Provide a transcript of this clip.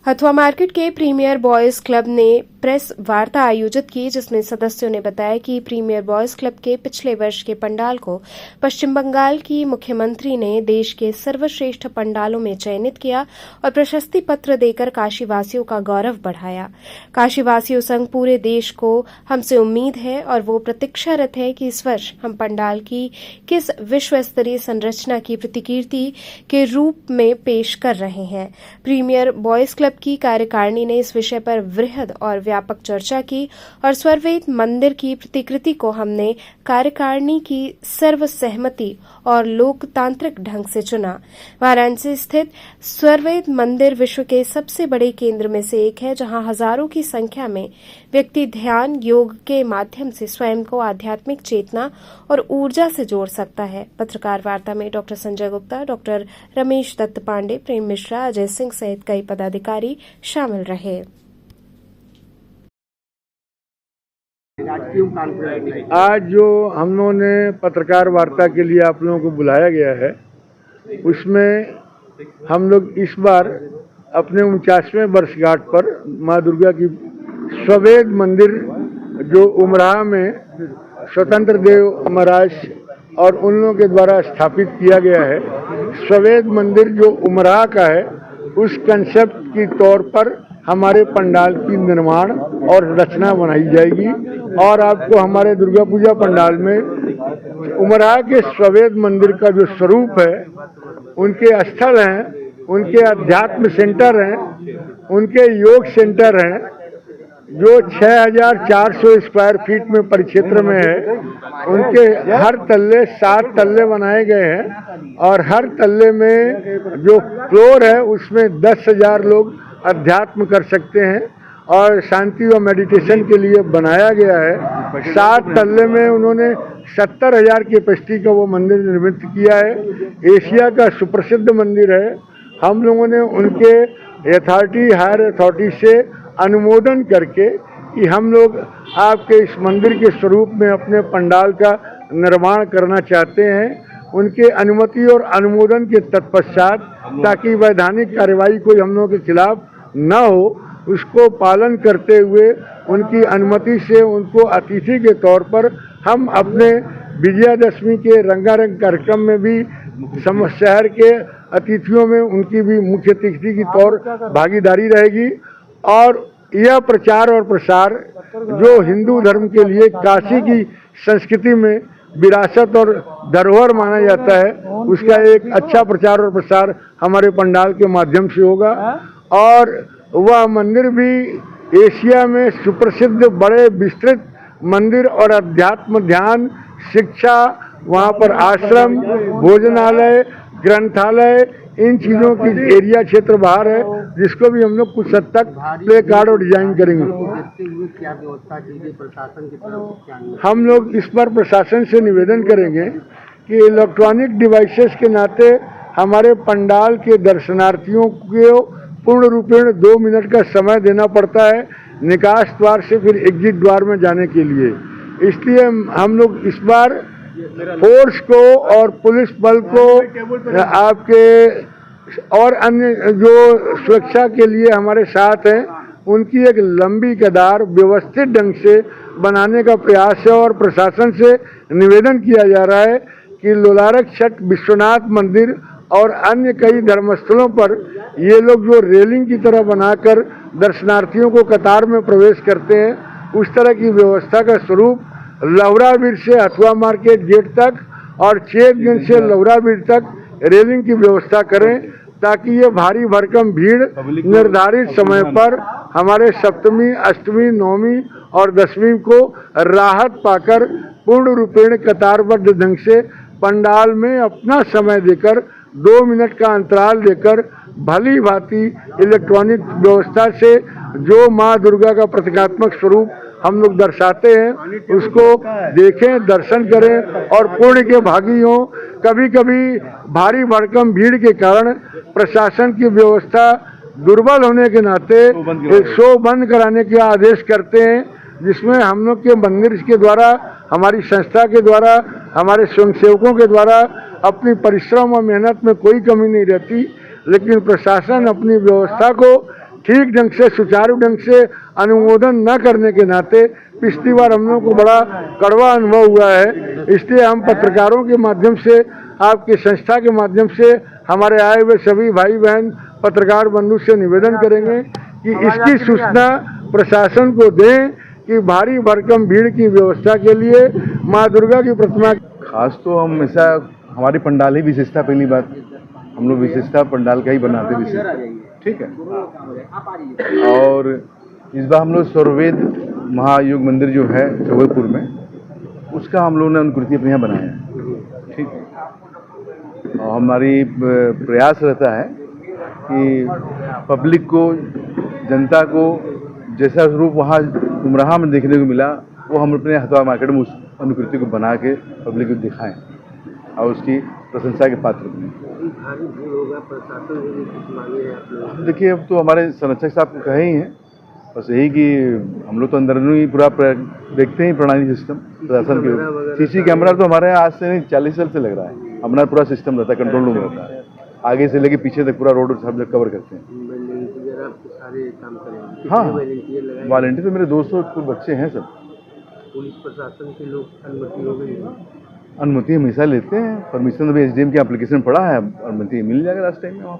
Hathua market के premiere boys club ने press वार्ता आयोजित की, जिसमें सदस्यों ने बताया कि प्रीमियर बॉयज क्लब के पिछले वर्ष के पंडाल को पश्चिम बंगाल की मुख्यमंत्री ने देश के सर्वश्रेष्ठ पंडालों में चयनित किया और प्रशस्ति पत्र देकर काशीवासियों का गौरव बढ़ाया। काशीवासियों संग पूरे देश को हमसे उम्मीद है और वो प्रतीक्षारत है कि इस वर्ष हम पंडाल की किस विश्व स्तरीय संरचना की प्रतिकृति के रूप में पेश कर रहे हैं। प्रीमियर बॉयज क्लब की कार्यकारिणी ने इस विषय पर वृहद और व्यापक चर्चा की और स्वरवेद मंदिर की प्रतिकृति को हमने कार्यकारिणी की सर्वसहमति और लोकतांत्रिक ढंग से चुना। वाराणसी स्थित स्वरवेद मंदिर विश्व के सबसे बड़े केंद्र में से एक है, जहां हजारों की संख्या में व्यक्ति ध्यान योग के माध्यम से स्वयं को आध्यात्मिक चेतना और ऊर्जा से जोड़ सकता है। पत्रकार वार्ता में डॉक्टर संजय गुप्ता, डॉक्टर रमेश दत्त पांडे, प्रेम मिश्रा, अजय सिंह सहित कई पदाधिकारी शामिल रहे। आज जो हम लोगों ने पत्रकार वार्ता के लिए आप लोगों को बुलाया गया है, उसमें हम लोग इस बार अपने 49वें वर्षगांठ पर माँ दुर्गा की स्ववेद मंदिर जो उमराह में स्वतंत्र देव महाराज और उन लोगों के द्वारा स्थापित किया गया है, स्ववेद मंदिर जो उमराह का है, उस कंसेप्ट की तौर पर हमारे पंडाल की निर्माण और रचना बनाई जाएगी। और आपको हमारे दुर्गा पूजा पंडाल में उमराह के स्ववेद मंदिर का जो स्वरूप है, उनके स्थल हैं, उनके अध्यात्म सेंटर हैं, उनके योग सेंटर हैं, जो 6400 स्क्वायर फीट में परिक्षेत्र में है, उनके हर तल्ले 7 तल्ले बनाए गए हैं और हर तल्ले में जो फ्लोर है उसमें 10,000 लोग अध्यात्म कर सकते हैं और शांति और मेडिटेशन के लिए बनाया गया है। 7 तल्ले में उन्होंने 70,000 की कैपेसिटी का वो मंदिर निर्मित किया है। एशिया का सुप्रसिद्ध मंदिर है। हम लोगों ने उनके हायर अथॉरिटी से अनुमोदन करके कि हम लोग आपके इस मंदिर के स्वरूप में अपने पंडाल का निर्माण करना चाहते हैं। उनके अनुमति और अनुमोदन के तत्पश्चात, ताकि वैधानिक कार्रवाई कोई हम लोगों के खिलाफ न हो, उसको पालन करते हुए उनकी अनुमति से उनको अतिथि के तौर पर हम अपने विजयादशमी के रंगारंग कार्यक्रम में भी शहर के अतिथियों में उनकी भी मुख्य अतिथि की तौर भागीदारी रहेगी। और यह प्रचार और प्रसार जो हिंदू धर्म के लिए काशी की संस्कृति में विरासत और धरोहर माना जाता है, उसका एक अच्छा प्रचार और प्रसार हमारे पंडाल के माध्यम से होगा। और वह मंदिर भी एशिया में सुप्रसिद्ध बड़े विस्तृत मंदिर और अध्यात्म ध्यान शिक्षा, वहाँ पर आश्रम, भोजनालय, ग्रंथालय, इन चीज़ों की एरिया क्षेत्र बाहर है, जिसको भी हम लोग कुछ हद तक प्ले कार्ड और डिजाइन करेंगे। क्या व्यवस्था कीजिए प्रशासन की तरफ? हम लोग इस पर प्रशासन से निवेदन करेंगे कि इलेक्ट्रॉनिक डिवाइसेस के नाते हमारे पंडाल के दर्शनार्थियों को पूर्ण रूपेण 2 मिनट का समय देना पड़ता है निकास द्वार से फिर एग्जिट द्वार में जाने के लिए। इसलिए हम लोग इस बार फोर्स को और पुलिस बल को आपके और अन्य जो सुरक्षा के लिए हमारे साथ हैं, उनकी एक लंबी कतार व्यवस्थित ढंग से बनाने का प्रयास है। और प्रशासन से निवेदन किया जा रहा है कि लोलारक छठ विश्वनाथ मंदिर और अन्य कई धर्मस्थलों पर ये लोग जो रेलिंग की तरह बनाकर दर्शनार्थियों को कतार में प्रवेश करते हैं, उस तरह की व्यवस्था का स्वरूप लौराबीर से हथुआ मार्केट गेट तक और चेतगंज से लौराबीर तक रेलिंग की व्यवस्था करें, ताकि ये भारी भरकम भीड़ निर्धारित समय पर हमारे सप्तमी, अष्टमी, नवमी और दशमी को राहत पाकर पूर्ण रूपेण कतारबद्ध ढंग से पंडाल में अपना समय देकर 2 मिनट का अंतराल देकर भली भांति इलेक्ट्रॉनिक व्यवस्था से जो माँ दुर्गा का प्रतीकात्मक स्वरूप हम लोग दर्शाते हैं, उसको देखें, दर्शन करें और पुण्य के भागी हों। कभी कभी भारी भरकम भीड़ के कारण प्रशासन की व्यवस्था दुर्बल होने के नाते एक शो बंद कराने के आदेश करते हैं, जिसमें हम लोग के मंदिर के द्वारा, हमारी संस्था के द्वारा, हमारे स्वयंसेवकों के द्वारा अपनी परिश्रम और मेहनत में कोई कमी नहीं रहती। लेकिन प्रशासन अपनी व्यवस्था को ठीक ढंग से सुचारू ढंग से अनुमोदन न करने के नाते पिछली बार हम लोगों को बड़ा कड़वा अनुभव हुआ है। इसलिए हम पत्रकारों के माध्यम से, आपकी संस्था के माध्यम से हमारे आए हुए सभी भाई बहन पत्रकार बंधु से निवेदन करेंगे कि इसकी सूचना प्रशासन को दें कि भारी भरकम भीड़ की व्यवस्था के लिए माँ दुर्गा की प्रतिमा। खास तो हम हमेशा हमारी पंडाल ही विशेषता, पहली बात हम लोग विशेषता पंडाल का ही बनाते विशेषता, ठीक है। और इस बार हम लोग सर्ववेद महायोग मंदिर जो है जबलपुर में, उसका हम लोगों ने अनुकृति अपने यहाँ बनाया है, ठीक है। और हमारी प्रयास रहता है कि पब्लिक को, जनता को जैसा रूप वहाँ उमराहा में देखने को मिला, वो हम अपने हथवा मार्केट में उस अनुकृति को बना के पब्लिक को दिखाएं और उसकी प्रशंसा के पात्र बने। भारी भीड़ होगा, प्रशासन से भी कुछ मांगे हैं आप लोग? देखिए, अब तो हमारे संरक्षक साहब को कहे ही हैं, बस यही कि हम लोग तो अंदर ही पूरा देखते हैं प्रणाली सिस्टम प्रशासन के। सीसी कैमरा तो हमारे यहाँ आज से नहीं 40 साल से लग रहा है। हमारा पूरा सिस्टम रहता है, कंट्रोल रूम रहता है, आगे से लेके पीछे तक पूरा रोड सब कवर करते हैं। वॉलंटियर आप सारे काम करेंगे? हाँ, वॉलंटियर लगाए? वॉलंटियर तो मेरे 200 बच्चे हैं सब। पुलिस प्रशासन के लोग अनुमति हो गई है? अनुमति हमेशा लेते हैं, परमिशन अभी SDM की एप्लीकेशन पड़ा है, अनुमति मिल जाएगा लास्ट टाइम में।